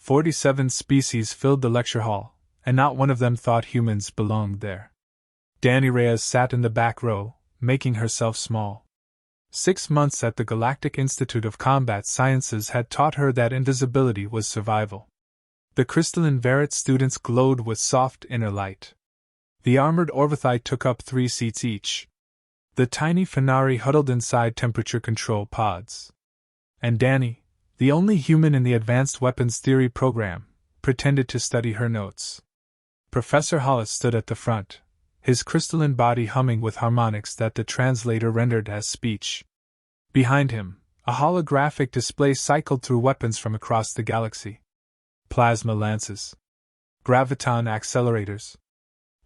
47 species filled the lecture hall, and not one of them thought humans belonged there. Danny Reyes sat in the back row, making herself small. 6 months at the Galactic Institute of Combat Sciences had taught her that invisibility was survival. The crystalline Verit students glowed with soft inner light. The armored Orvithai took up 3 seats each. The tiny Fenari huddled inside temperature control pods. And Danny, the only human in the Advanced Weapons Theory program, pretended to study her notes. Professor Hollis stood at the front, his crystalline body humming with harmonics that the translator rendered as speech. Behind him, a holographic display cycled through weapons from across the galaxy. Plasma lances, graviton accelerators,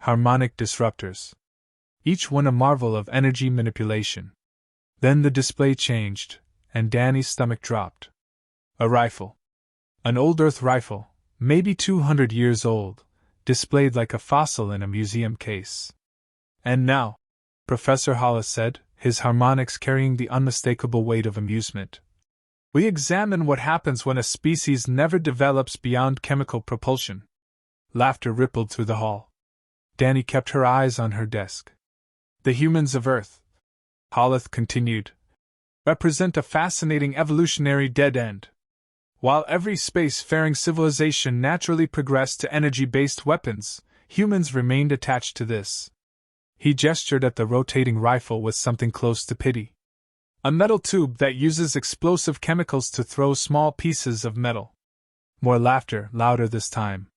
harmonic disruptors. Each one a marvel of energy manipulation. Then the display changed, and Danny's stomach dropped. A rifle. An old Earth rifle, maybe 200 years old, displayed like a fossil in a museum case. And now, Professor Hollis said, his harmonics carrying the unmistakable weight of amusement, we examine what happens when a species never develops beyond chemical propulsion. Laughter rippled through the hall. Danny kept her eyes on her desk. The humans of Earth, Hollis continued, represent a fascinating evolutionary dead end. While every space-faring civilization naturally progressed to energy-based weapons, humans remained attached to this. He gestured at the rotating rifle with something close to pity. A metal tube that uses explosive chemicals to throw small pieces of metal. More laughter, louder this time.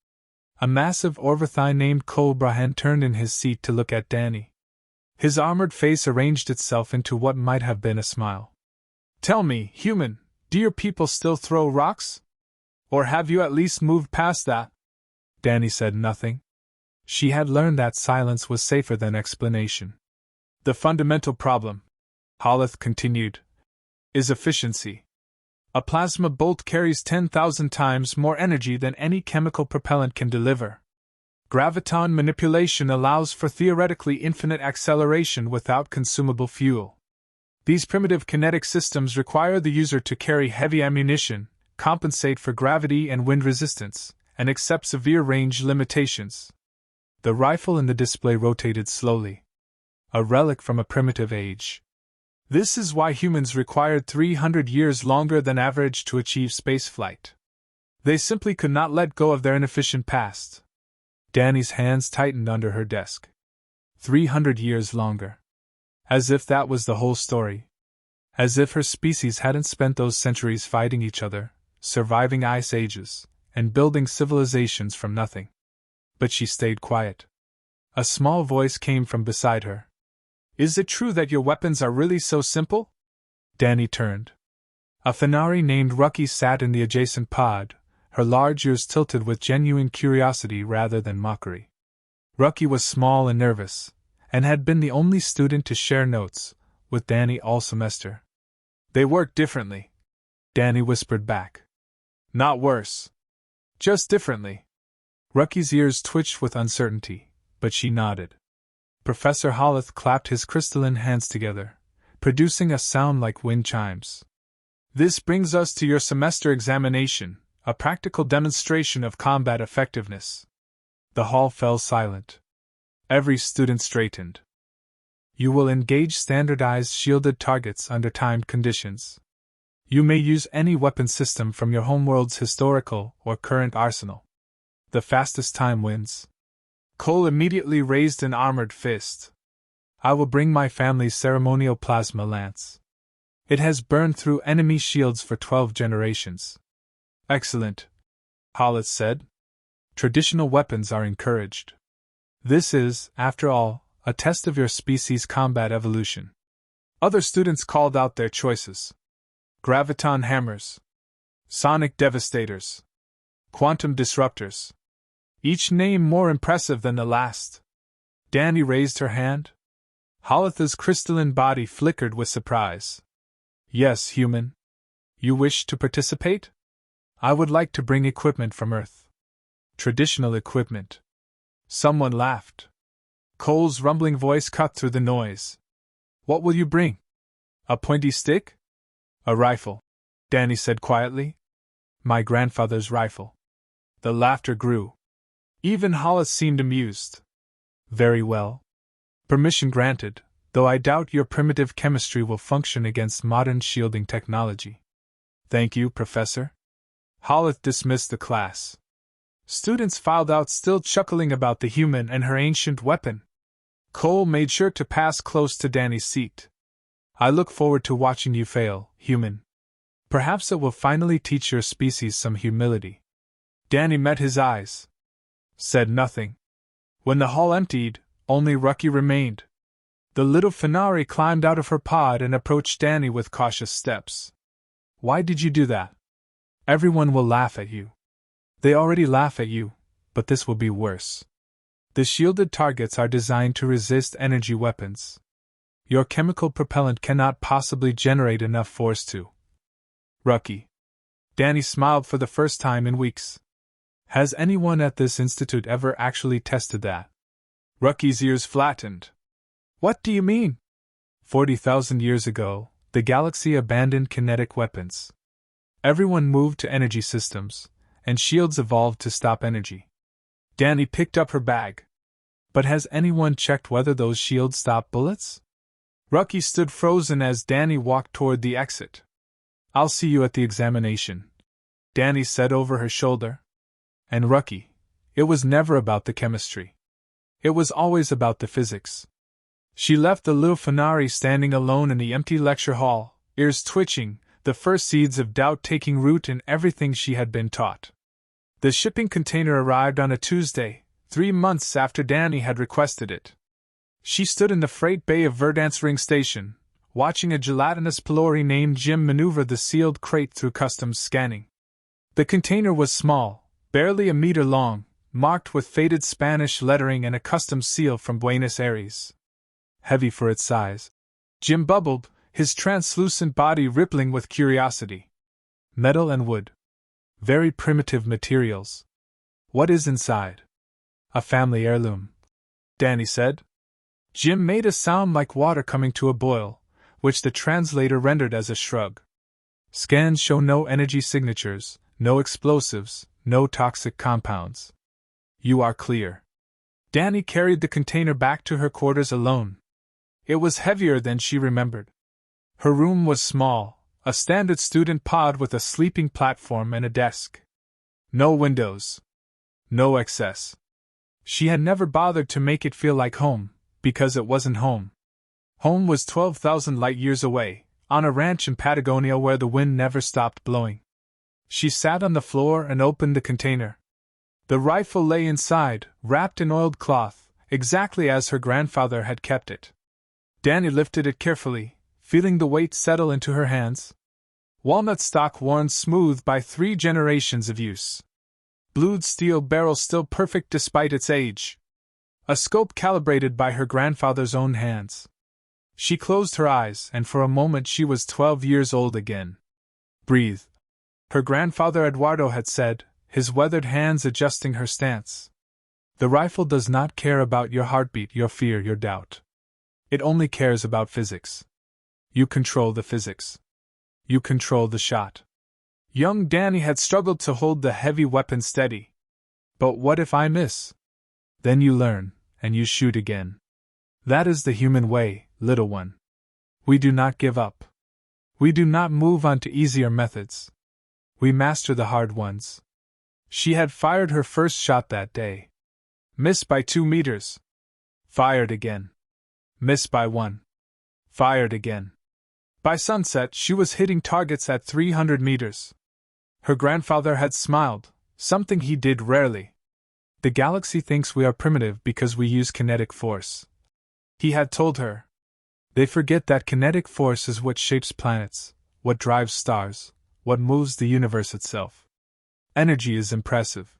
A massive Orvithai named Colbrahan turned in his seat to look at Danny. His armored face arranged itself into what might have been a smile. Tell me, human, do your people still throw rocks? Or have you at least moved past that? Danny said nothing. She had learned that silence was safer than explanation. The fundamental problem, Hollis continued, is efficiency. A plasma bolt carries 10,000 times more energy than any chemical propellant can deliver. Graviton manipulation allows for theoretically infinite acceleration without consumable fuel. These primitive kinetic systems require the user to carry heavy ammunition, compensate for gravity and wind resistance, and accept severe range limitations. The rifle in the display rotated slowly. A relic from a primitive age. This is why humans required 300 years longer than average to achieve spaceflight. They simply could not let go of their inefficient past. Danny's hands tightened under her desk. 300 years longer. As if that was the whole story. As if her species hadn't spent those centuries fighting each other, surviving ice ages, and building civilizations from nothing. But she stayed quiet. A small voice came from beside her. Is it true that your weapons are really so simple? Danny turned. A Fenari named Rucky sat in the adjacent pod, her large ears tilted with genuine curiosity rather than mockery. Rucky was small and nervous, and had been the only student to share notes with Danny all semester. They work differently, Danny whispered back. Not worse. Just differently. Rucky's ears twitched with uncertainty, but she nodded. Professor Hollis clapped his crystalline hands together, producing a sound like wind chimes. This brings us to your semester examination, a practical demonstration of combat effectiveness. The hall fell silent. Every student straightened. You will engage standardized shielded targets under timed conditions. You may use any weapon system from your homeworld's historical or current arsenal. The fastest time wins. Cole immediately raised an armored fist. I will bring my family's ceremonial plasma lance. It has burned through enemy shields for 12 generations. Excellent, Hollis said. Traditional weapons are encouraged. This is, after all, a test of your species' combat evolution. Other students called out their choices. Graviton hammers. Sonic devastators. Quantum disruptors. Each name more impressive than the last. Danny raised her hand. Hollis's crystalline body flickered with surprise. Yes, human. You wish to participate? I would like to bring equipment from Earth. Traditional equipment. Someone laughed. Cole's rumbling voice cut through the noise. What will you bring? A pointy stick? A rifle, Danny said quietly. My grandfather's rifle. The laughter grew. Even Hollis seemed amused. Very well. Permission granted, though I doubt your primitive chemistry will function against modern shielding technology. Thank you, Professor. Hollis dismissed the class. Students filed out, still chuckling about the human and her ancient weapon. Cole made sure to pass close to Danny's seat. I look forward to watching you fail, human. Perhaps it will finally teach your species some humility. Danny met his eyes. Said nothing. When the hall emptied, only Rucky remained. The little Finari climbed out of her pod and approached Danny with cautious steps. Why did you do that? Everyone will laugh at you. They already laugh at you, but this will be worse. The shielded targets are designed to resist energy weapons. Your chemical propellant cannot possibly generate enough force to. Rucky. Danny smiled for the first time in weeks. Has anyone at this institute ever actually tested that? Rucky's ears flattened. What do you mean? 40,000 years ago, the galaxy abandoned kinetic weapons. Everyone moved to energy systems, and shields evolved to stop energy. Danny picked up her bag. But has anyone checked whether those shields stop bullets? Rucky stood frozen as Danny walked toward the exit. I'll see you at the examination, Danny said over her shoulder. And Rucky, it was never about the chemistry. It was always about the physics. She left the little Finari standing alone in the empty lecture hall, ears twitching, the first seeds of doubt taking root in everything she had been taught. The shipping container arrived on a Tuesday, 3 months after Danny had requested it. She stood in the freight bay of Verdant's Ring Station, watching a gelatinous pylori named Jim maneuver the sealed crate through customs scanning. The container was small, barely a meter long, marked with faded Spanish lettering and a customs seal from Buenos Aires. Heavy for its size. Jim bubbled, his translucent body rippling with curiosity. Metal and wood. Very primitive materials. What is inside? A family heirloom, Danny said. Jim made a sound like water coming to a boil, which the translator rendered as a shrug. Scans show no energy signatures, no explosives, no toxic compounds. You are clear. Danny carried the container back to her quarters alone. It was heavier than she remembered. Her room was small, a standard student pod with a sleeping platform and a desk. No windows. No access. She had never bothered to make it feel like home, because it wasn't home. Home was 12,000 light-years away, on a ranch in Patagonia where the wind never stopped blowing. She sat on the floor and opened the container. The rifle lay inside, wrapped in oiled cloth, exactly as her grandfather had kept it. Danny lifted it carefully, feeling the weight settle into her hands. Walnut stock worn smooth by 3 generations of use. Blued steel barrel still perfect despite its age. A scope calibrated by her grandfather's own hands. She closed her eyes, and for a moment she was 12 years old again. Breathe. Her grandfather Eduardo had said, his weathered hands adjusting her stance. The rifle does not care about your heartbeat, your fear, your doubt. It only cares about physics. You control the physics. You control the shot. Young Danny had struggled to hold the heavy weapon steady. But what if I miss? Then you learn, and you shoot again. That is the human way, little one. We do not give up. We do not move on to easier methods. We master the hard ones. She had fired her first shot that day. Missed by 2 meters. Fired again. Missed by 1. Fired again. By sunset, she was hitting targets at 300 meters. Her grandfather had smiled, something he did rarely. The galaxy thinks we are primitive because we use kinetic force. He had told her. They forget that kinetic force is what shapes planets, what drives stars, what moves the universe itself. Energy is impressive.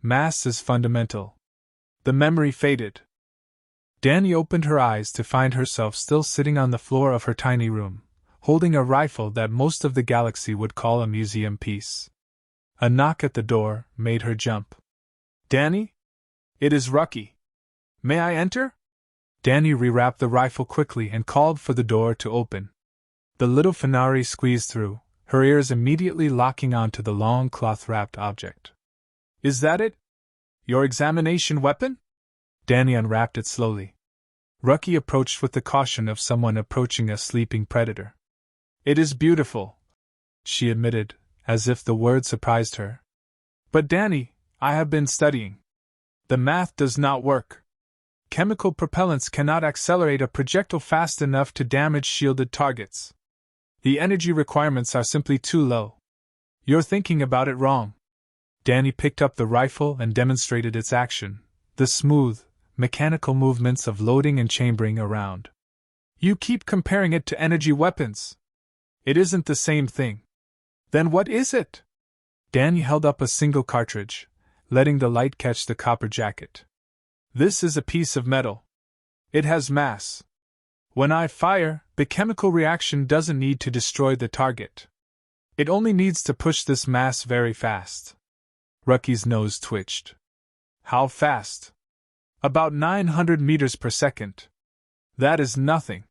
Mass is fundamental. The memory faded. Danny opened her eyes to find herself still sitting on the floor of her tiny room, holding a rifle that most of the galaxy would call a museum piece. A knock at the door made her jump. Danny? It is Rucky. May I enter? Danny rewrapped the rifle quickly and called for the door to open. The little Finari squeezed through, her ears immediately locking onto the long cloth-wrapped object. Is that it? Your examination weapon? Danny unwrapped it slowly. Rucky approached with the caution of someone approaching a sleeping predator. It is beautiful, she admitted, as if the word surprised her. But Danny, I have been studying. The math does not work. Chemical propellants cannot accelerate a projectile fast enough to damage shielded targets. The energy requirements are simply too low. You're thinking about it wrong. Danny picked up the rifle and demonstrated its action, the smooth, mechanical movements of loading and chambering around. You keep comparing it to energy weapons. It isn't the same thing. Then what is it? Danny held up a single cartridge, letting the light catch the copper jacket. This is a piece of metal. It has mass. When I fire, the chemical reaction doesn't need to destroy the target. It only needs to push this mass very fast. Rucky's nose twitched. How fast? About 900 meters per second. That is nothing.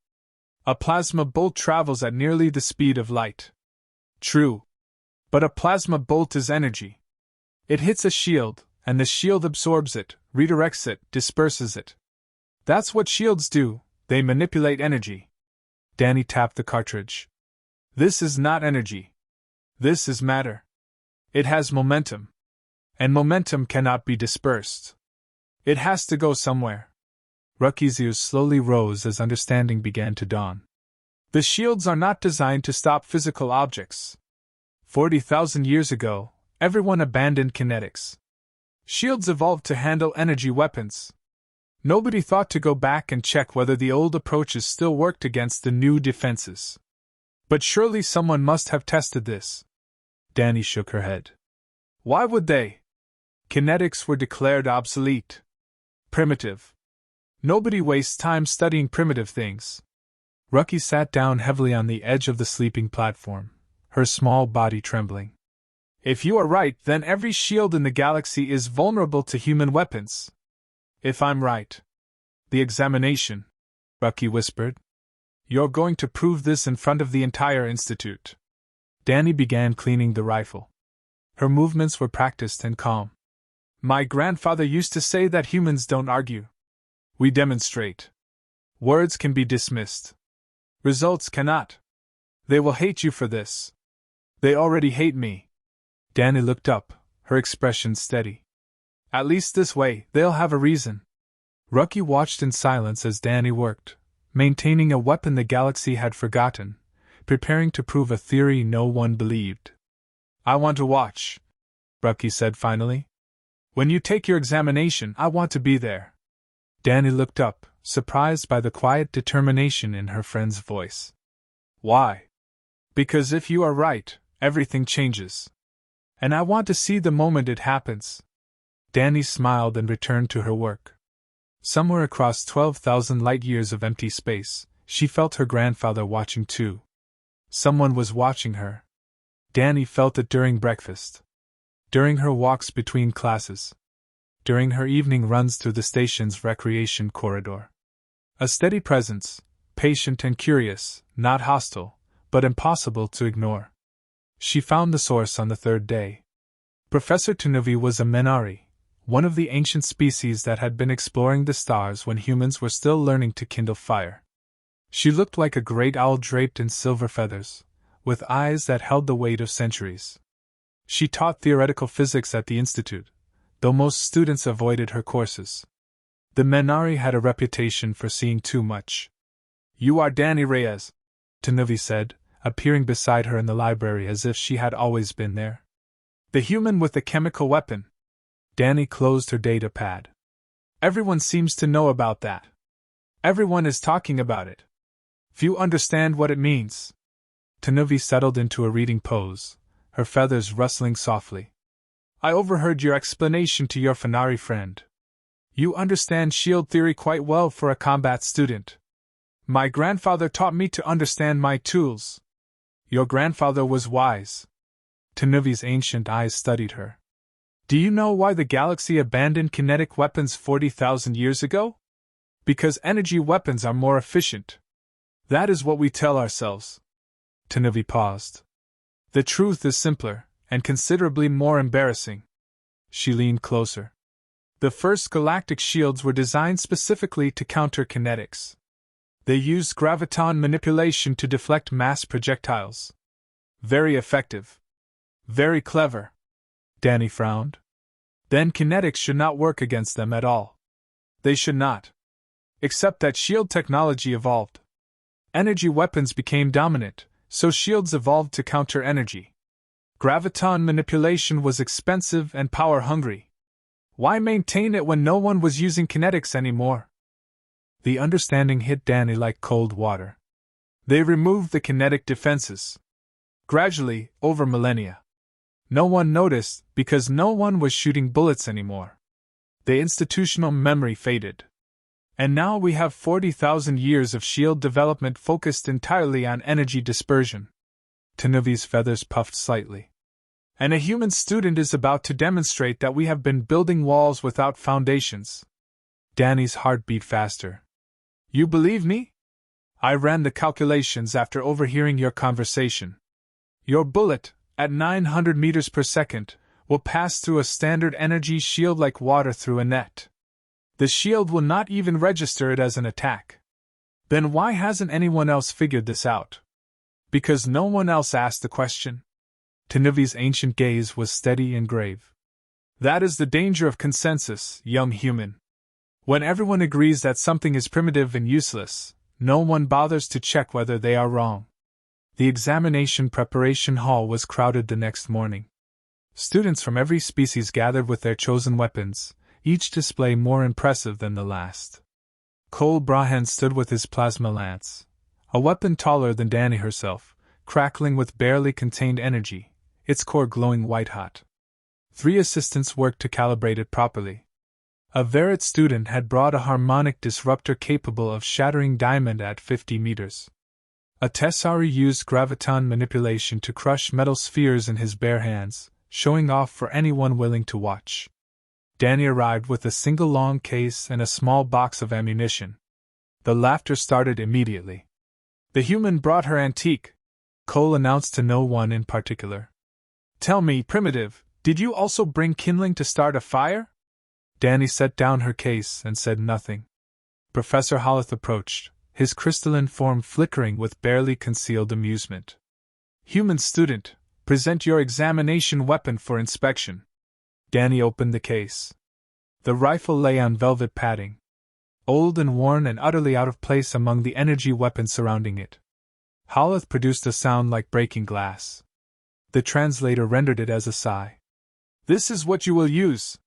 A plasma bolt travels at nearly the speed of light. True. But a plasma bolt is energy. It hits a shield, and the shield absorbs it, redirects it, disperses it. That's what shields do, they manipulate energy. Danny tapped the cartridge. This is not energy. This is matter. It has momentum. And momentum cannot be dispersed. It has to go somewhere. Rucky's ears slowly rose as understanding began to dawn. The shields are not designed to stop physical objects. 40,000 years ago, everyone abandoned kinetics. Shields evolved to handle energy weapons. Nobody thought to go back and check whether the old approaches still worked against the new defenses. But surely someone must have tested this. Danny shook her head. Why would they? Kinetics were declared obsolete. Primitive. Nobody wastes time studying primitive things. Rucky sat down heavily on the edge of the sleeping platform, her small body trembling. If you are right, then every shield in the galaxy is vulnerable to human weapons. If I'm right. The examination, Rucky whispered. You're going to prove this in front of the entire institute. Danny began cleaning the rifle. Her movements were practiced and calm. My grandfather used to say that humans don't argue. We demonstrate. Words can be dismissed. Results cannot. They will hate you for this. They already hate me. Danny looked up, her expression steady. At least this way, they'll have a reason. Rucky watched in silence as Danny worked, maintaining a weapon the galaxy had forgotten, preparing to prove a theory no one believed. I want to watch, Rucky said finally. When you take your examination, I want to be there. Danny looked up, surprised by the quiet determination in her friend's voice. Why? Because if you are right, everything changes. And I want to see the moment it happens. Danny smiled and returned to her work. Somewhere across 12,000 light-years of empty space, she felt her grandfather watching too. Someone was watching her. Danny felt it during breakfast. During her walks between classes. During her evening runs through the station's recreation corridor. A steady presence, patient and curious, not hostile, but impossible to ignore. She found the source on the third day. Professor Tunuvi was a Menari, one of the ancient species that had been exploring the stars when humans were still learning to kindle fire. She looked like a great owl draped in silver feathers, with eyes that held the weight of centuries. She taught theoretical physics at the institute, though most students avoided her courses. The Menari had a reputation for seeing too much. You are Danny Reyes, Tunuvi said, appearing beside her in the library as if she had always been there. The human with the chemical weapon. Danny closed her data pad. Everyone seems to know about that. Everyone is talking about it. Few understand what it means. Tunuvi settled into a reading pose, her feathers rustling softly. I overheard your explanation to your Fenari friend. You understand shield theory quite well for a combat student. My grandfather taught me to understand my tools. Your grandfather was wise. Tunuvi's ancient eyes studied her. Do you know why the galaxy abandoned kinetic weapons 40,000 years ago? Because energy weapons are more efficient. That is what we tell ourselves. Tunuvi paused. The truth is simpler, and considerably more embarrassing. She leaned closer. The first galactic shields were designed specifically to counter kinetics. They used graviton manipulation to deflect mass projectiles. Very effective. Very clever. Danny frowned. Then kinetics should not work against them at all. They should not. Except that shield technology evolved. Energy weapons became dominant, so shields evolved to counter energy. Graviton manipulation was expensive and power-hungry. Why maintain it when no one was using kinetics anymore? The understanding hit Danny like cold water. They removed the kinetic defenses. Gradually, over millennia. No one noticed because no one was shooting bullets anymore. The institutional memory faded. And now we have 40,000 years of shield development focused entirely on energy dispersion. Tanavi's feathers puffed slightly. And a human student is about to demonstrate that we have been building walls without foundations. Danny's heart beat faster. You believe me? I ran the calculations after overhearing your conversation. Your bullet, at 900 meters per second, will pass through a standard energy shield like water through a net. The shield will not even register it as an attack. Then why hasn't anyone else figured this out? Because no one else asked the question? Tanavi's ancient gaze was steady and grave. That is the danger of consensus, young human. When everyone agrees that something is primitive and useless, no one bothers to check whether they are wrong. The examination preparation hall was crowded the next morning. Students from every species gathered with their chosen weapons, each display more impressive than the last. Cole Brahan stood with his plasma lance, a weapon taller than Danny herself, crackling with barely contained energy, its core glowing white-hot. 3 assistants worked to calibrate it properly. A Verit student had brought a harmonic disruptor capable of shattering diamond at 50 meters. A Tessari used graviton manipulation to crush metal spheres in his bare hands, showing off for anyone willing to watch. Danny arrived with a single long case and a small box of ammunition. The laughter started immediately. The human brought her antique, Cole announced to no one in particular. Tell me, Primitive, did you also bring kindling to start a fire? Danny set down her case and said nothing. Professor Holleth approached, his crystalline form flickering with barely concealed amusement. Human student, present your examination weapon for inspection. Danny opened the case. The rifle lay on velvet padding, old and worn and utterly out of place among the energy weapons surrounding it. Holleth produced a sound like breaking glass. The translator rendered it as a sigh. This is what you will use?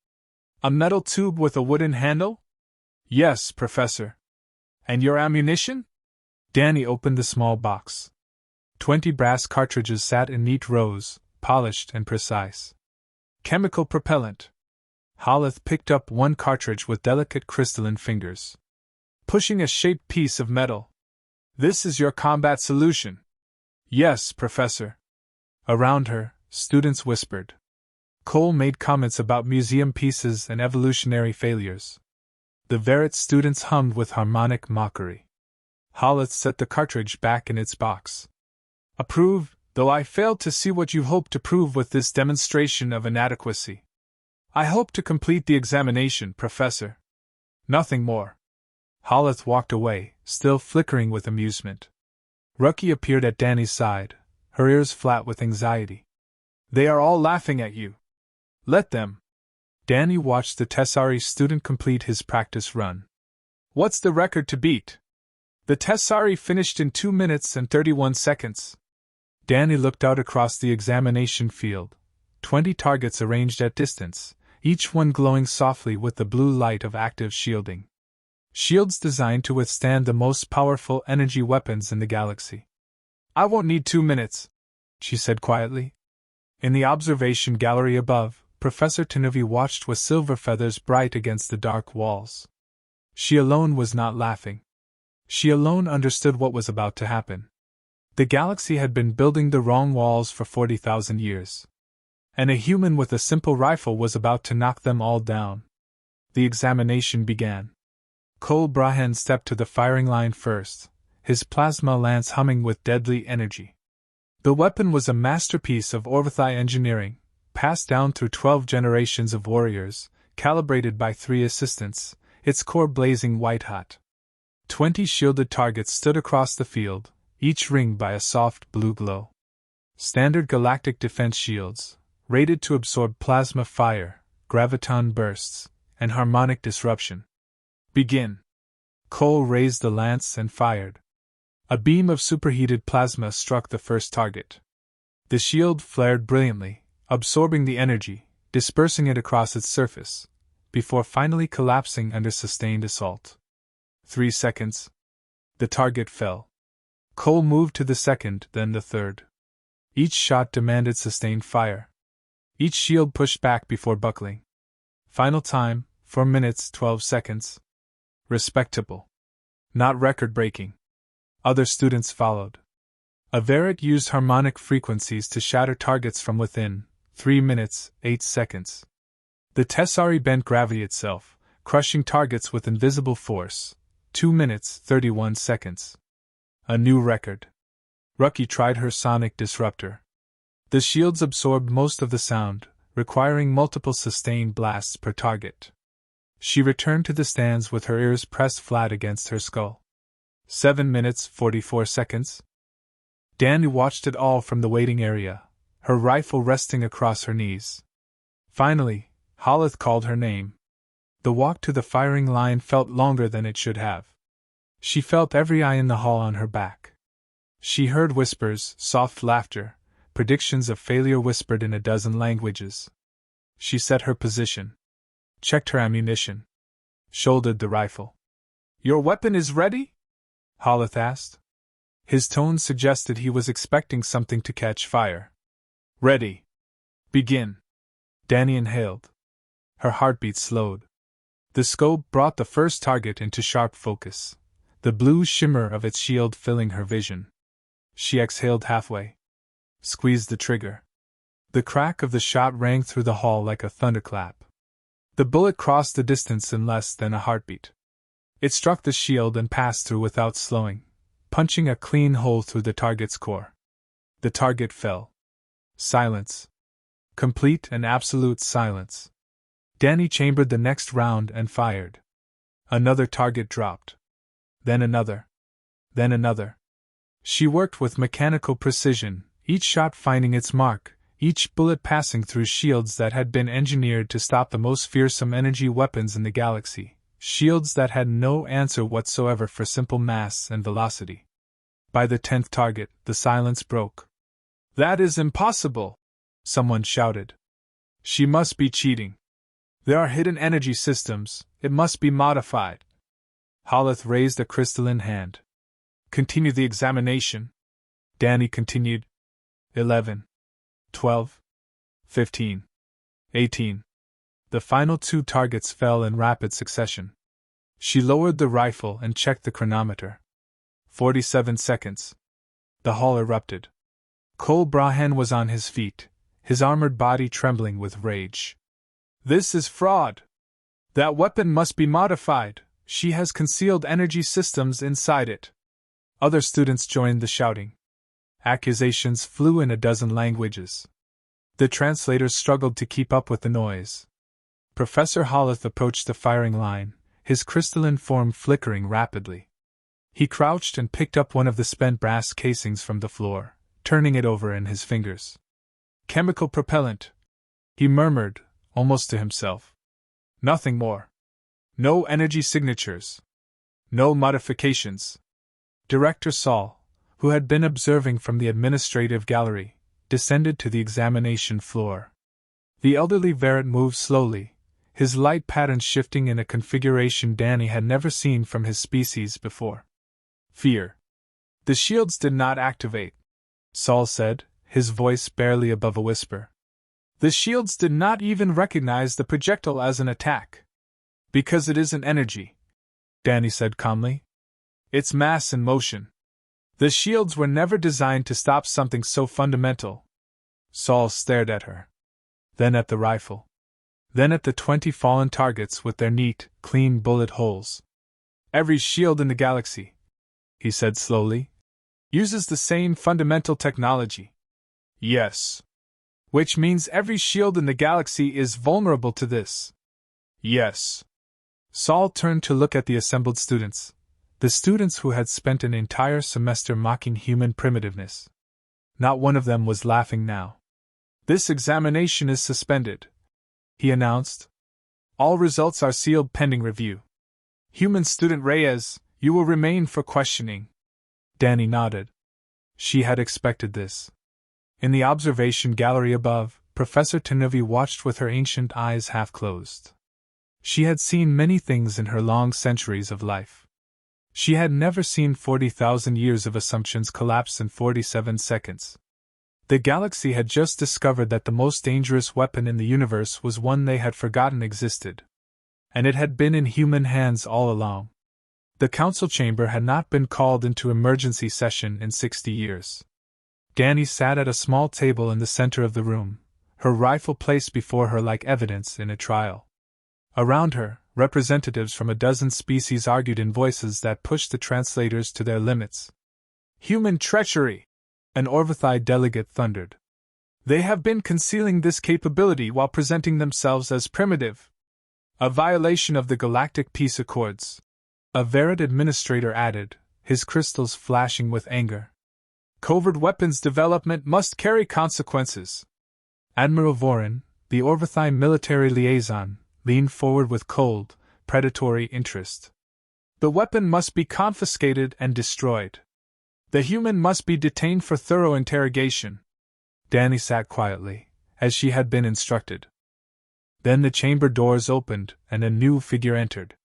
A metal tube with a wooden handle? Yes, Professor. And your ammunition? Danny opened the small box. 20 brass cartridges sat in neat rows, polished and precise. Chemical propellant. Holleth picked up one cartridge with delicate crystalline fingers, pushing a shaped piece of metal. This is your combat solution. Yes, Professor. Around her, students whispered. Cole made comments about museum pieces and evolutionary failures. The Verit students hummed with harmonic mockery. Holleth set the cartridge back in its box. Approve, though I failed to see what you hope to prove with this demonstration of inadequacy. I hope to complete the examination, Professor. Nothing more. Holleth walked away, still flickering with amusement. Rookie appeared at Danny's side, her ears flat with anxiety. They are all laughing at you. Let them. Danny watched the Tessari student complete his practice run. What's the record to beat? The Tessari finished in 2 minutes and 31 seconds. Danny looked out across the examination field. 20 targets arranged at distance, each one glowing softly with the blue light of active shielding. Shields designed to withstand the most powerful energy weapons in the galaxy. I won't need 2 minutes, she said quietly. In the observation gallery above, Professor Tanavi watched with silver feathers bright against the dark walls. She alone was not laughing. She alone understood what was about to happen. The galaxy had been building the wrong walls for 40,000 years. And a human with a simple rifle was about to knock them all down. The examination began. Cole Brahan stepped to the firing line first, his plasma lance humming with deadly energy. The weapon was a masterpiece of Orvithai engineering, passed down through 12 generations of warriors, calibrated by 3 assistants, its core blazing white-hot. 20 shielded targets stood across the field, each ringed by a soft blue glow. Standard galactic defense shields, rated to absorb plasma fire, graviton bursts, and harmonic disruption. Begin. Cole raised the lance and fired. A beam of superheated plasma struck the first target. The shield flared brilliantly, absorbing the energy, dispersing it across its surface, before finally collapsing under sustained assault. 3 seconds. The target fell. Cole moved to the second, then the third. Each shot demanded sustained fire. Each shield pushed back before buckling. Final time, 4 minutes 12 seconds. Respectable. Not record-breaking. Other students followed. Averit used harmonic frequencies to shatter targets from within, 3 minutes 8 seconds. The Tessari bent gravity itself, crushing targets with invisible force, 2 minutes 31 seconds. A new record. Rucky tried her sonic disruptor. The shields absorbed most of the sound, requiring multiple sustained blasts per target. She returned to the stands with her ears pressed flat against her skull. 7 minutes 44 seconds. Danny watched it all from the waiting area, her rifle resting across her knees. Finally, Holith called her name. The walk to the firing line felt longer than it should have. She felt every eye in the hall on her back. She heard whispers, soft laughter, predictions of failure whispered in a dozen languages. She set her position. Checked her ammunition. Shouldered the rifle. "Your weapon is ready?" Holith asked. His tone suggested he was expecting something to catch fire. "Ready. Begin." Danny inhaled. Her heartbeat slowed. The scope brought the first target into sharp focus, the blue shimmer of its shield filling her vision. She exhaled halfway. Squeezed the trigger. The crack of the shot rang through the hall like a thunderclap. The bullet crossed the distance in less than a heartbeat. It struck the shield and passed through without slowing, punching a clean hole through the target's core. The target fell. Silence. Complete and absolute silence. Danny chambered the next round and fired. Another target dropped. Then another. Then another. She worked with mechanical precision, each shot finding its mark, each bullet passing through shields that had been engineered to stop the most fearsome energy weapons in the galaxy, shields that had no answer whatsoever for simple mass and velocity. By the 10th target, the silence broke. "That is impossible!" someone shouted. "She must be cheating. There are hidden energy systems, it must be modified." Holith raised a crystalline hand. "Continue the examination." Danny continued. 11. 12. 15. 18. The final 2 targets fell in rapid succession. She lowered the rifle and checked the chronometer. 47 seconds. The hall erupted. Cole Brahan was on his feet, his armored body trembling with rage. "This is fraud! That weapon must be modified! She has concealed energy systems inside it!" Other students joined the shouting. Accusations flew in a dozen languages. The translators struggled to keep up with the noise. Professor Holith approached the firing line, his crystalline form flickering rapidly. He crouched and picked up one of the spent brass casings from the floor, turning it over in his fingers. "Chemical propellant," he murmured, almost to himself. "Nothing more. No energy signatures. No modifications." Director Saul, who had been observing from the administrative gallery, descended to the examination floor. The elderly Verret moved slowly, his light patterns shifting in a configuration Danny had never seen from his species before. "Fear. The shields did not activate," Saul said, his voice barely above a whisper. "The shields did not even recognize the projectile as an attack. Because it isn't energy," Danny said calmly. "It's mass in motion. The shields were never designed to stop something so fundamental." Saul stared at her. Then at the rifle. Then at the 20 fallen targets with their neat, clean bullet holes. "Every shield in the galaxy," he said slowly, "uses the same fundamental technology." "Yes. Which means every shield in the galaxy is vulnerable to this. Yes. Saul turned to look at the assembled students, the students who had spent an entire semester mocking human primitiveness. Not one of them was laughing now. This examination is suspended, he announced. All results are sealed pending review. Human student Reyes, you will remain for questioning. Danny nodded. She had expected this. In the observation gallery above, Professor Tenuvi watched with her ancient eyes half closed. She had seen many things in her long centuries of life. She had never seen 40,000 years of assumptions collapse in 47 seconds. The galaxy had just discovered that the most dangerous weapon in the universe was one they had forgotten existed. And it had been in human hands all along. The council chamber had not been called into emergency session in 60 years. Danny sat at a small table in the center of the room, her rifle placed before her like evidence in a trial. Around her, representatives from a dozen species argued in voices that pushed the translators to their limits. Human treachery! An Orvithai delegate thundered. They have been concealing this capability while presenting themselves as primitive. A violation of the Galactic Peace Accords. A Verid administrator added, his crystals flashing with anger. Covert weapons development must carry consequences. Admiral Vorin, the Orvithai military liaison, leaned forward with cold, predatory interest. The weapon must be confiscated and destroyed. The human must be detained for thorough interrogation. Danny sat quietly, as she had been instructed. Then the chamber doors opened, and a new figure entered.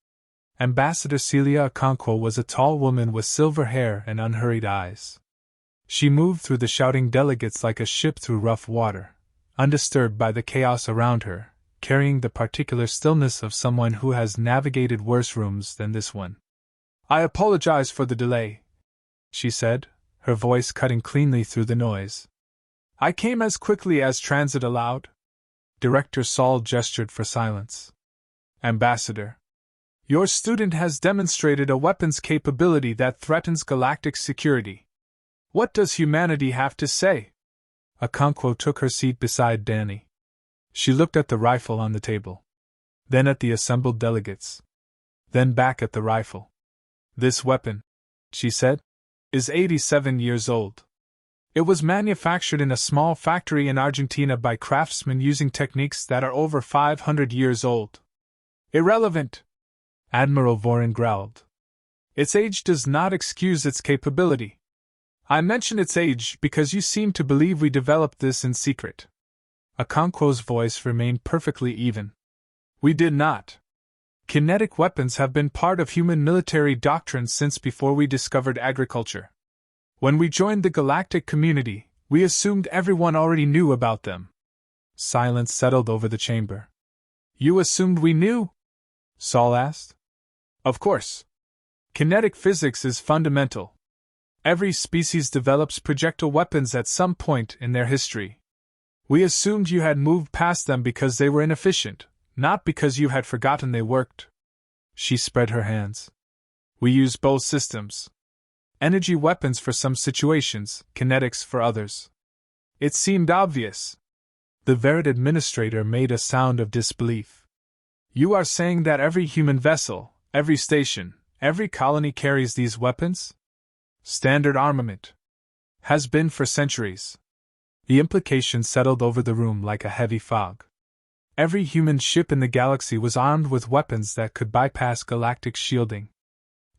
Ambassador Celia Okonkwo was a tall woman with silver hair and unhurried eyes. She moved through the shouting delegates like a ship through rough water, undisturbed by the chaos around her, carrying the particular stillness of someone who has navigated worse rooms than this one. I apologize for the delay, she said, her voice cutting cleanly through the noise. I came as quickly as transit allowed. Director Saul gestured for silence. Ambassador, your student has demonstrated a weapons capability that threatens galactic security. What does humanity have to say? Okonkwo took her seat beside Danny. She looked at the rifle on the table. Then at the assembled delegates. Then back at the rifle. This weapon, she said, is 87 years old. It was manufactured in a small factory in Argentina by craftsmen using techniques that are over 500 years old. Irrelevant, Admiral Vorin growled. Its age does not excuse its capability. I mention its age because you seem to believe we developed this in secret. Okonkwo's voice remained perfectly even. We did not. Kinetic weapons have been part of human military doctrine since before we discovered agriculture. When we joined the galactic community, we assumed everyone already knew about them. Silence settled over the chamber. You assumed we knew? Saul asked. Of course. Kinetic physics is fundamental. Every species develops projectile weapons at some point in their history. We assumed you had moved past them because they were inefficient, not because you had forgotten they worked. She spread her hands. We use both systems. Energy weapons for some situations, kinetics for others. It seemed obvious. The Verid administrator made a sound of disbelief. You are saying that every human vessel, every station, every colony carries these weapons? Standard armament. Has been for centuries. The implication settled over the room like a heavy fog. Every human ship in the galaxy was armed with weapons that could bypass galactic shielding.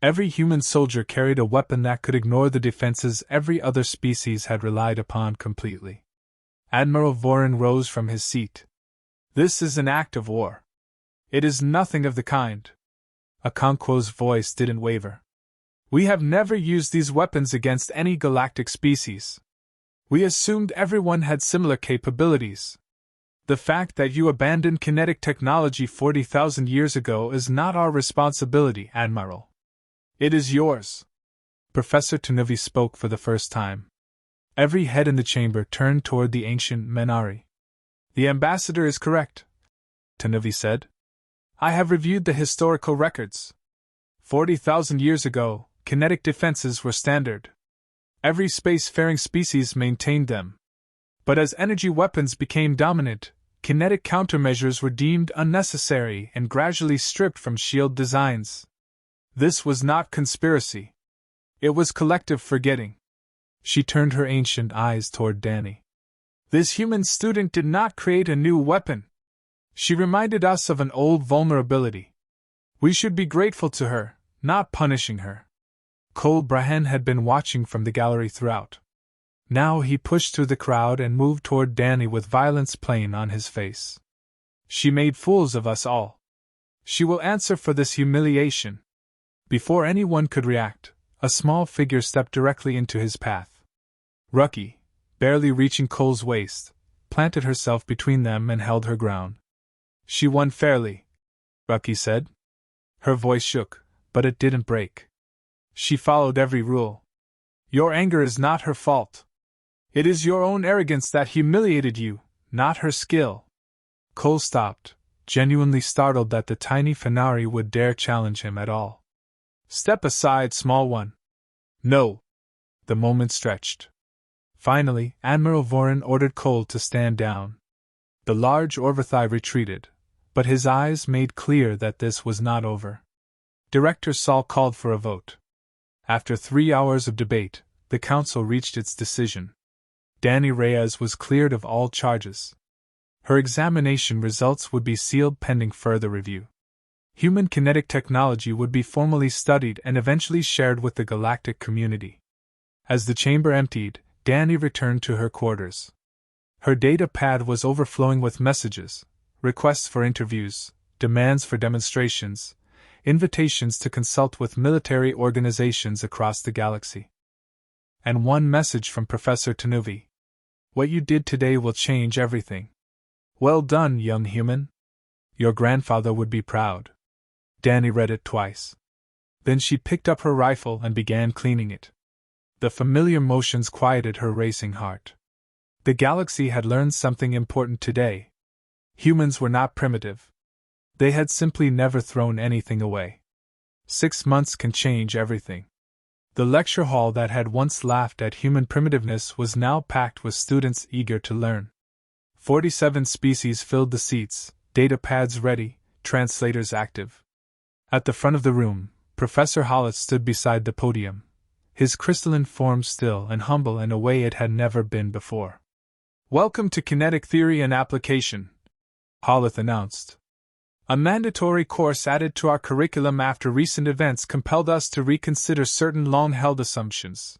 Every human soldier carried a weapon that could ignore the defenses every other species had relied upon completely. Admiral Vorin rose from his seat. This is an act of war. It is nothing of the kind. Okonkwo's voice didn't waver. We have never used these weapons against any galactic species. We assumed everyone had similar capabilities. The fact that you abandoned kinetic technology 40,000 years ago is not our responsibility, Admiral. It is yours. Professor Tenuvi spoke for the first time. Every head in the chamber turned toward the ancient Menari. The ambassador is correct, Tenuvi said. I have reviewed the historical records. 40,000 years ago, kinetic defenses were standard. Every spacefaring species maintained them. But as energy weapons became dominant, kinetic countermeasures were deemed unnecessary and gradually stripped from shield designs. This was not conspiracy. It was collective forgetting. She turned her ancient eyes toward Danny. This human student did not create a new weapon. She reminded us of an old vulnerability. We should be grateful to her, not punishing her. Cole Brahen had been watching from the gallery throughout. Now he pushed through the crowd and moved toward Danny with violence plain on his face. She made fools of us all. She will answer for this humiliation. Before anyone could react, a small figure stepped directly into his path. Rucky, barely reaching Cole's waist, planted herself between them and held her ground. She won fairly, Rucky said. Her voice shook, but it didn't break. She followed every rule. Your anger is not her fault. It is your own arrogance that humiliated you, not her skill. Cole stopped, genuinely startled that the tiny Fenari would dare challenge him at all. Step aside, small one. No. The moment stretched. Finally, Admiral Vorin ordered Cole to stand down. The large Orvathai retreated, but his eyes made clear that this was not over. Director Saul called for a vote. After 3 hours of debate, the council reached its decision. Danny Reyes was cleared of all charges. Her examination results would be sealed pending further review. Human kinetic technology would be formally studied and eventually shared with the galactic community. As the chamber emptied, Danny returned to her quarters. Her data pad was overflowing with messages, requests for interviews, demands for demonstrations, invitations to consult with military organizations across the galaxy. And one message from Professor Tanuvi. What you did today will change everything. Well done, young human. Your grandfather would be proud. Danny read it twice. Then she picked up her rifle and began cleaning it. The familiar motions quieted her racing heart. The galaxy had learned something important today. Humans were not primitive. They had simply never thrown anything away. 6 months can change everything. The lecture hall that had once laughed at human primitiveness was now packed with students eager to learn. 47 species filled the seats, data pads ready, translators active. At the front of the room, Professor Hollis stood beside the podium, his crystalline form still and humble in a way it had never been before. Welcome to Kinetic Theory and Application, Hollis announced. A mandatory course added to our curriculum after recent events compelled us to reconsider certain long-held assumptions.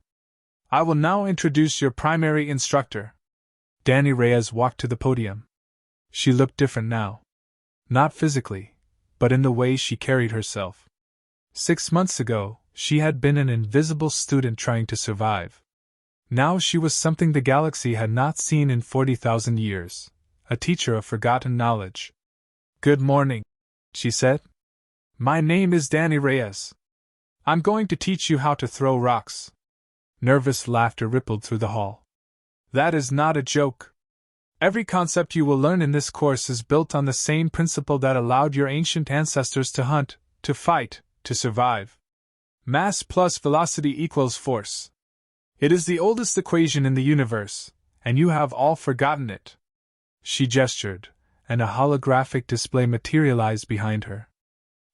I will now introduce your primary instructor. Danny Reyes walked to the podium. She looked different now. Not physically, but in the way she carried herself. 6 months ago, she had been an invisible student trying to survive. Now she was something the galaxy had not seen in 40,000 years, a teacher of forgotten knowledge. Good morning, she said. My name is Danny Reyes. I'm going to teach you how to throw rocks. Nervous laughter rippled through the hall. That is not a joke. Every concept you will learn in this course is built on the same principle that allowed your ancient ancestors to hunt, to fight, to survive. Mass plus velocity equals force. It is the oldest equation in the universe, and you have all forgotten it. She gestured, and a holographic display materialized behind her.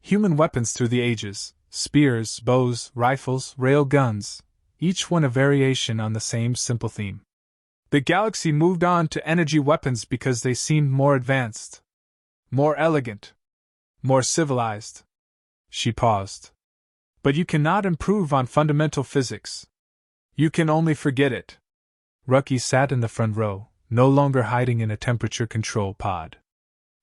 Human weapons through the ages, spears, bows, rifles, rail guns, each one a variation on the same simple theme. The galaxy moved on to energy weapons because they seemed more advanced, more elegant, more civilized. She paused. But you cannot improve on fundamental physics. You can only forget it. Rucky sat in the front row, no longer hiding in a temperature control pod.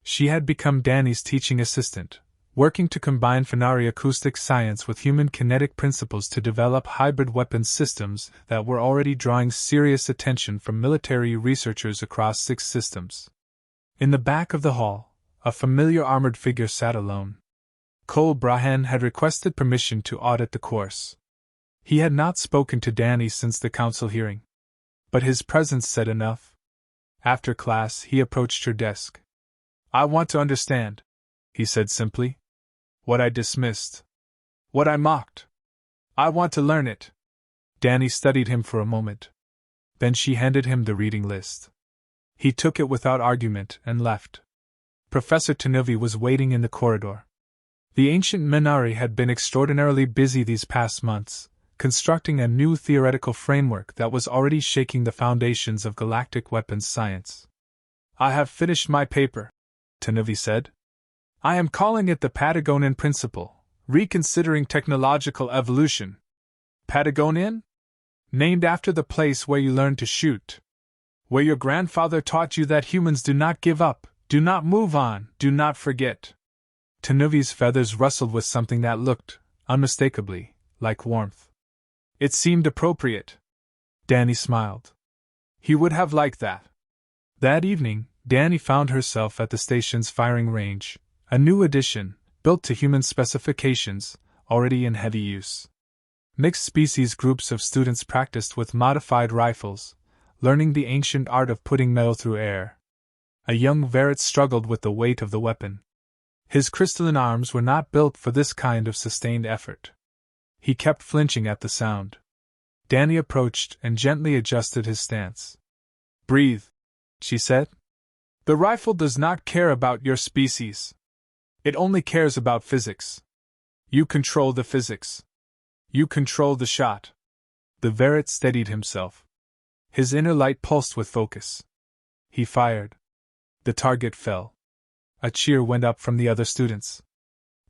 She had become Danny's teaching assistant, working to combine Fenari acoustic science with human kinetic principles to develop hybrid weapons systems that were already drawing serious attention from military researchers across 6 systems. In the back of the hall, a familiar armored figure sat alone. Cole Brahen had requested permission to audit the course. He had not spoken to Danny since the council hearing, but his presence said enough. After class, he approached her desk. I want to understand, he said simply. What I dismissed. What I mocked. I want to learn it. Danny studied him for a moment. Then she handed him the reading list. He took it without argument and left. Professor Tanuvi was waiting in the corridor. The ancient Minari had been extraordinarily busy these past months, constructing a new theoretical framework that was already shaking the foundations of galactic weapons science. "I have finished my paper," Tanuvi said. "I am calling it the Patagonian Principle, Reconsidering Technological Evolution." Patagonian? Named after the place where you learned to shoot. Where your grandfather taught you that humans do not give up, do not move on, do not forget. Tanuvi's feathers rustled with something that looked, unmistakably, like warmth. It seemed appropriate. Danny smiled. He would have liked that. That evening, Danny found herself at the station's firing range, a new addition, built to human specifications, already in heavy use. Mixed species groups of students practiced with modified rifles, learning the ancient art of putting metal through air. A young Verret struggled with the weight of the weapon. His crystalline arms were not built for this kind of sustained effort. He kept flinching at the sound. Danny approached and gently adjusted his stance. "Breathe," she said. "The rifle does not care about your species. It only cares about physics. You control the physics. You control the shot." The Verret steadied himself. His inner light pulsed with focus. He fired. The target fell. A cheer went up from the other students.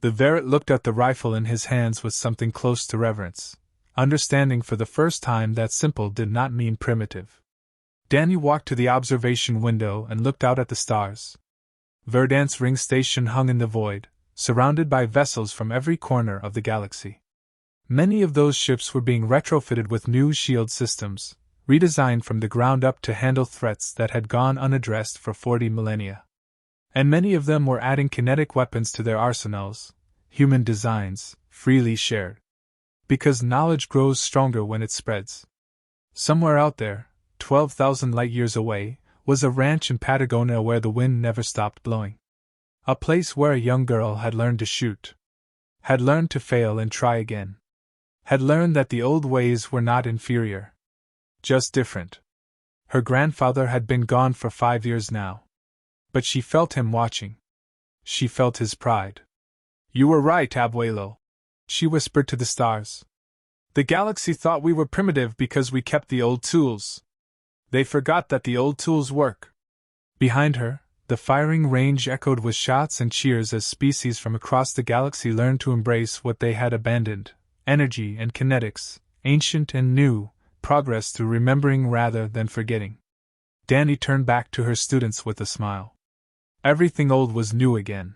The Verret looked at the rifle in his hands with something close to reverence, understanding for the first time that simple did not mean primitive. Danny walked to the observation window and looked out at the stars. Verdant's ring station hung in the void, surrounded by vessels from every corner of the galaxy. Many of those ships were being retrofitted with new shield systems, redesigned from the ground up to handle threats that had gone unaddressed for 40 millennia. And many of them were adding kinetic weapons to their arsenals, human designs, freely shared. Because knowledge grows stronger when it spreads. Somewhere out there, 12,000 light-years away, was a ranch in Patagonia where the wind never stopped blowing. A place where a young girl had learned to shoot. Had learned to fail and try again. Had learned that the old ways were not inferior. Just different. Her grandfather had been gone for 5 years now. But she felt him watching. She felt his pride. "You were right, Abuelo," she whispered to the stars. "The galaxy thought we were primitive because we kept the old tools. They forgot that the old tools work." Behind her, the firing range echoed with shots and cheers as species from across the galaxy learned to embrace what they had abandoned: energy and kinetics, ancient and new, progress through remembering rather than forgetting. Danny turned back to her students with a smile. Everything old was new again.